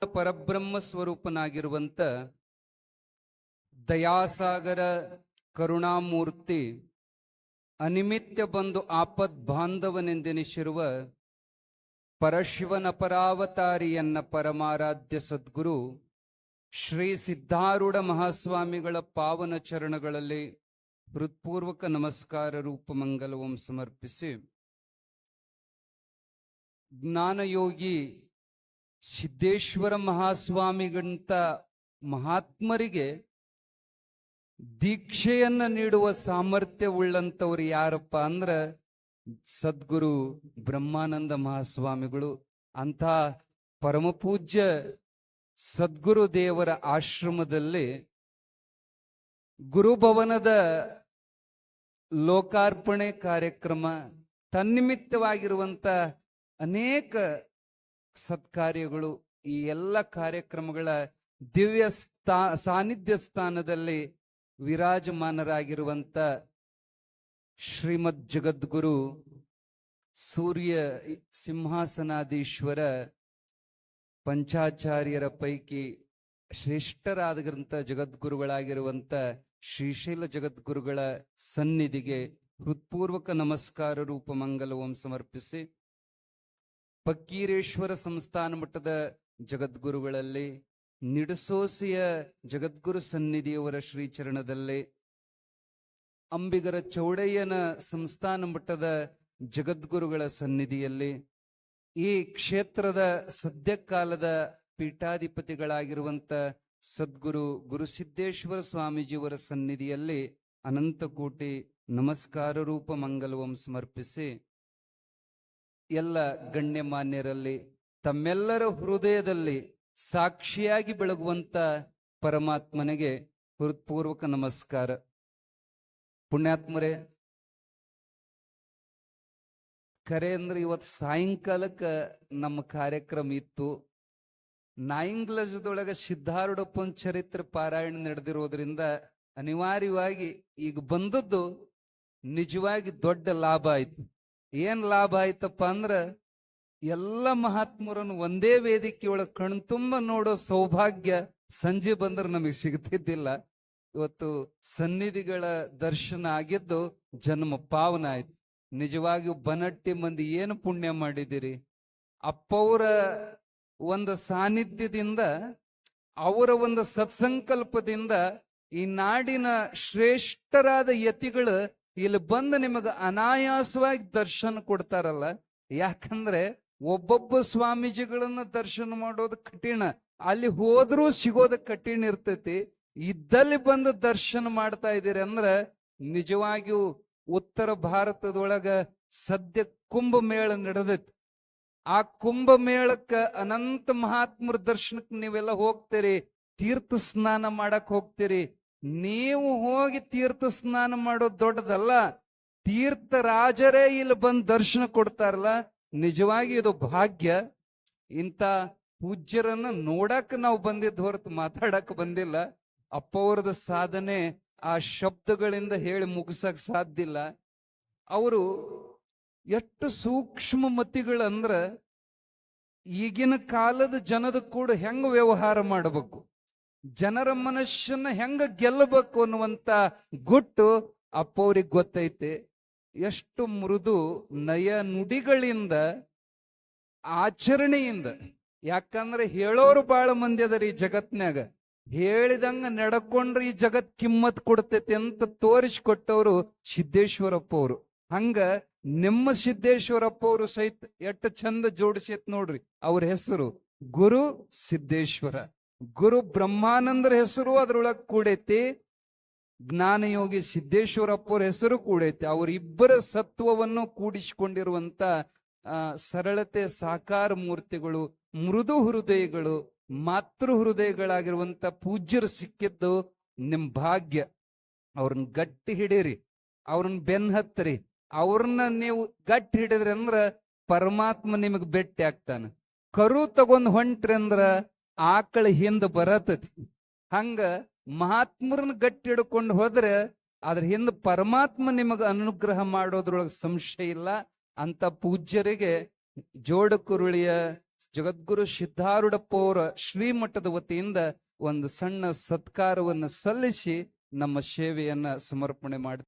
ಪರಬ್ರಹ್ಮ ಸ್ವರೂಪನಾಗಿರುವಂತ ದಯಾಸಾಗರ ಕರುಣಾಮೂರ್ತಿ ಅನಿಮಿತ್ಯ ಬಂದು ಆಪದ್ ಬಾಂಧವನೆಂದೆನಿಸಿರುವ ಪರಶಿವನ ಪರಾವತಾರಿಯನ್ನ ಪರಮಾರಾಧ್ಯ ಸದ್ಗುರು ಶ್ರೀ ಸಿದ್ಧಾರೂಢ ಮಹಾಸ್ವಾಮಿಗಳ ಪಾವನ ಚರಣಗಳಲ್ಲಿ ಹೃತ್ಪೂರ್ವಕ ನಮಸ್ಕಾರ ರೂಪ ಮಂಗಲವಂ ಸಮರ್ಪಿಸಿ, ಜ್ಞಾನಯೋಗಿ ಸಿದ್ದೇಶ್ವರ ಮಹಾಸ್ವಾಮಿಗಂತ ಮಹಾತ್ಮರಿಗೆ ದೀಕ್ಷೆಯನ್ನ ನೀಡುವ ಸಾಮರ್ಥ್ಯವುಳ್ಳಂತವ್ರು ಯಾರಪ್ಪ ಅಂದ್ರ ಸದ್ಗುರು ಬ್ರಹ್ಮಾನಂದ ಮಹಾಸ್ವಾಮಿಗಳು. ಅಂತ ಪರಮಪೂಜ್ಯ ಸದ್ಗುರು ದೇವರ ಆಶ್ರಮದಲ್ಲಿ ಗುರುಭವನದ ಲೋಕಾರ್ಪಣೆ ಕಾರ್ಯಕ್ರಮ, ತನ್ನಿಮಿತ್ತವಾಗಿರುವಂತ ಅನೇಕ ಸತ್ಕಾರ್ಯಗಳು, ಈ ಎಲ್ಲ ಕಾರ್ಯಕ್ರಮಗಳ ದಿವ್ಯ ಸಾನ್ನಿಧ್ಯ ಸ್ಥಾನದಲ್ಲಿ ವಿರಾಜಮಾನರಾಗಿರುವಂತ ಶ್ರೀಮದ್ ಜಗದ್ಗುರು ಸೂರ್ಯ ಸಿಂಹಾಸನಾಧೀಶ್ವರ ಪಂಚಾಚಾರ್ಯರ ಪೈಕಿ ಶ್ರೇಷ್ಠರಾದಂಥ ಜಗದ್ಗುರುಗಳಾಗಿರುವಂತ ಶ್ರೀಶೈಲ ಜಗದ್ಗುರುಗಳ ಸನ್ನಿಧಿಗೆ ಹೃತ್ಪೂರ್ವಕ ನಮಸ್ಕಾರ ರೂಪ ಮಂಗಲವಂ ಸಮರ್ಪಿಸಿ, ಫಕ್ಕೀರೇಶ್ವರ ಸಂಸ್ಥಾನ ಮಟ್ಟದ ಜಗದ್ಗುರುಗಳಲ್ಲಿ ನಿಡಸೋಸಿಯ ಜಗದ್ಗುರು ಸನ್ನಿಧಿಯವರ ಶ್ರೀಚರಣದಲ್ಲಿ, ಅಂಬಿಗರ ಚೌಡಯ್ಯನ ಸಂಸ್ಥಾನ ಮಟ್ಟದ ಜಗದ್ಗುರುಗಳ ಸನ್ನಿಧಿಯಲ್ಲಿ, ಈ ಕ್ಷೇತ್ರದ ಸದ್ಯಕಾಲದ ಪೀಠಾಧಿಪತಿಗಳಾಗಿರುವಂತ ಸದ್ಗುರು ಗುರುಸಿದ್ದೇಶ್ವರ ಸ್ವಾಮೀಜಿಯವರ ಸನ್ನಿಧಿಯಲ್ಲಿ ಅನಂತಕೋಟಿ ನಮಸ್ಕಾರ ರೂಪ ಮಂಗಲವಂ ಸಮರ್ಪಿಸಿ, ಎಲ್ಲ ಗಣ್ಯಮಾನ್ಯರಲ್ಲಿ ತಮ್ಮೆಲ್ಲರ ಹೃದಯದಲ್ಲಿ ಸಾಕ್ಷಿಯಾಗಿ ಬೆಳಗುವಂತ ಪರಮಾತ್ಮನಿಗೆ ಹೃತ್ಪೂರ್ವಕ ನಮಸ್ಕಾರ. ಪುಣ್ಯಾತ್ಮರೇ, ಕರೆ ಅಂದ್ರೆ ಇವತ್ತು ಸಾಯಂಕಾಲಕ್ಕೆ ನಮ್ಮ ಕಾರ್ಯಕ್ರಮ ಇತ್ತು. ನಾಯಿಂಗ್ಲಜದೊಳಗ ಸಿದ್ಧಾರೂಢಪ್ಪನ ಚರಿತ್ರೆ ಪಾರಾಯಣ ನಡೆದಿರೋದ್ರಿಂದ ಅನಿವಾರ್ಯವಾಗಿ ಈಗ ಬಂದದ್ದು ನಿಜವಾಗಿ ದೊಡ್ಡ ಲಾಭ ಆಯ್ತು. ಏನ್ ಲಾಭ ಆಯ್ತಪ್ಪ ಅಂದ್ರ ಎಲ್ಲ ಮಹಾತ್ಮರನ್ನು ಒಂದೇ ವೇದಿಕೆಯೊಳಗೆ ಕಣ್ತುಂಬ ನೋಡೋ ಸೌಭಾಗ್ಯ ಸಂಜೆ ಬಂದ್ರೆ ನಮಗೆ ಸಿಗ್ತಿದ್ದಿಲ್ಲ. ಇವತ್ತು ಸನ್ನಿಧಿಗಳ ದರ್ಶನ ಆಗಿದ್ದು ಜನ್ಮ ಪಾವನ ಆಯ್ತು. ನಿಜವಾಗಿಯೂ ಬನಟ್ಟಿ ಮಂದಿ ಏನು ಪುಣ್ಯ ಮಾಡಿದಿರಿ. ಅಪ್ಪವರ ಒಂದು ಸಾನ್ನಿಧ್ಯದಿಂದ, ಅವರ ಒಂದು ಸತ್ಸಂಕಲ್ಪದಿಂದ ಈ ನಾಡಿನ ಶ್ರೇಷ್ಠರಾದ ಯತಿಗಳು ಇಲ್ಲಿ ಬಂದು ನಿಮಗೆ ಅನಾಯಾಸವಾಗಿ ದರ್ಶನ ಕೊಡ್ತಾರಲ್ಲ. ಯಾಕಂದ್ರೆ ಒಬ್ಬೊಬ್ಬ ಸ್ವಾಮೀಜಿಗಳನ್ನ ದರ್ಶನ ಮಾಡೋದು ಕಠಿಣ, ಅಲ್ಲಿ ಹೋದ್ರೂ ಸಿಗೋದು ಕಠಿಣ ಇರ್ತೈತಿ. ಇದ್ದಲ್ಲಿ ಬಂದು ದರ್ಶನ ಮಾಡ್ತಾ ಇದ್ದೀರಿ ಅಂದ್ರೆ ನಿಜವಾಗಿಯೂ ಉತ್ತರ ಭಾರತದೊಳಗ ಸದ್ಯ ಕುಂಭಮೇಳ ನಡೆದೈತಿ. ಆ ಕುಂಭಮೇಳಕ್ಕ ಅನಂತ ಮಹಾತ್ಮರ ದರ್ಶನಕ್ಕೆ ನೀವೆಲ್ಲ ಹೋಗ್ತೀರಿ, ತೀರ್ಥ ಸ್ನಾನ ಮಾಡಕ್ ಹೋಗ್ತೀರಿ. ನೀವು ಹೋಗಿ ತೀರ್ಥ ಸ್ನಾನ ಮಾಡೋದು ದೊಡ್ಡದಲ್ಲ, ತೀರ್ಥ ರಾಜರೇ ಇಲ್ಲಿ ಬಂದು ದರ್ಶನ ಕೊಡ್ತಾರಲ್ಲ, ನಿಜವಾಗಿ ಇದು ಭಾಗ್ಯ. ಇಂಥ ಪೂಜ್ಯರನ್ನ ನೋಡಕ್ ನಾವು ಬಂದಿದ್ದು ಹೊರತು ಮಾತಾಡಕ್ ಬಂದಿಲ್ಲ. ಅಪ್ಪವ್ರದ ಸಾಧನೆ ಆ ಶಬ್ದಗಳಿಂದ ಹೇಳಿ ಮುಗಿಸಕ್ ಸಾಧ್ಯ ಇಲ್ಲ. ಅವರು ಎಷ್ಟು ಸೂಕ್ಷ್ಮ ಮತಿಗಳಂದ್ರ ಈಗಿನ ಕಾಲದ ಜನದ ಕೂಡ ಹೆಂಗ ವ್ಯವಹಾರ ಮಾಡಬೇಕು, ಜನರ ಮನಸ್ಸನ್ನ ಹೆಂಗ ಗೆಲ್ಲಬೇಕು ಅನ್ನುವಂತ ಗುಟ್ಟು ಅಪ್ಪವ್ರಿಗೆ ಗೊತ್ತೈತೆ. ಎಷ್ಟು ಮೃದು ನಯ ನುಡಿಗಳಿಂದ, ಆಚರಣೆಯಿಂದ, ಯಾಕಂದ್ರೆ ಹೇಳೋರು ಬಾಳ ಮಂದಿ ಅದರ ಈ ಜಗತ್ನ್ಯಾಗ, ಹೇಳಿದಂಗ ನಡ್ಕೊಂಡ್ರೆ ಈ ಜಗತ್ ಕಿಮ್ಮತ್ ಕೊಡ್ತೈತಿ ಅಂತ ತೋರಿಸ್ಕೊಟ್ಟವ್ರು ಸಿದ್ದೇಶ್ವರಪ್ಪ ಅವರು. ಹಂಗ ನಿಮ್ಮ ಸಿದ್ದೇಶ್ವರಪ್ಪ ಅವರು ಸಹಿತ ಎಷ್ಟು ಚಂದ ಜೋಡಿಸೈತ್ ನೋಡ್ರಿ. ಅವ್ರ ಹೆಸರು ಗುರು ಸಿದ್ದೇಶ್ವರ, ಗುರು ಬ್ರಹ್ಮಾನಂದರ ಹೆಸರು ಅದ್ರೊಳಗೆ ಕೂಡೈತಿ, ಜ್ಞಾನಯೋಗಿ ಸಿದ್ದೇಶ್ವರಪ್ಪ ಅವ್ರ ಹೆಸರು ಕೂಡೈತಿ. ಅವರಿಬ್ಬರ ಸತ್ವವನ್ನು ಕೂಡಿಸಿಕೊಂಡಿರುವಂತ ಸರಳತೆ ಸಾಕಾರ ಮೂರ್ತಿಗಳು, ಮೃದು ಹೃದಯಗಳು, ಮಾತೃ ಹೃದಯಗಳಾಗಿರುವಂತ ಪೂಜ್ಯರು ಸಿಕ್ಕಿದ್ದು ನಿಮ್ ಭಾಗ್ಯ. ಅವ್ರನ್ನ ಗಟ್ಟಿ ಹಿಡೀರಿ, ಅವ್ರನ್ನ ಬೆನ್ ಹತ್ತರಿ. ಅವ್ರನ್ನ ನೀವು ಗಟ್ಟಿ ಹಿಡಿದ್ರಿ ಅಂದ್ರ ಪರಮಾತ್ಮ ನಿಮಗ್ ಭೇಟಿ ಆಗ್ತಾನ. ಕರು ತಗೊಂಡ್ ಹೊಂಟ್ರಿ ಅಂದ್ರ ಆಕಳ ಹಿಂದ ಬರತತಿ. ಹಂಗ ಮಹಾತ್ಮರನ್ನ ಗಟ್ಟಿ ಹಿಡ್ಕೊಂಡು ಹೋದ್ರೆ ಅದ್ರ ಹಿಂದ ಪರಮಾತ್ಮ ನಿಮಗ ಅನುಗ್ರಹ ಮಾಡೋದ್ರೊಳಗೆ ಸಂಶಯ ಇಲ್ಲ. ಅಂತ ಪೂಜ್ಯರಿಗೆ ಜೋಡಕುರುಳಿಯ ಜಗದ್ಗುರು ಸಿದ್ಧಾರೂಢಪ್ಪ ಅವರ ಶ್ರೀಮಠದ ವತಿಯಿಂದ ಒಂದು ಸಣ್ಣ ಸತ್ಕಾರವನ್ನು ಸಲ್ಲಿಸಿ ನಮ್ಮ ಸೇವೆಯನ್ನ ಸಮರ್ಪಣೆ ಮಾಡಿ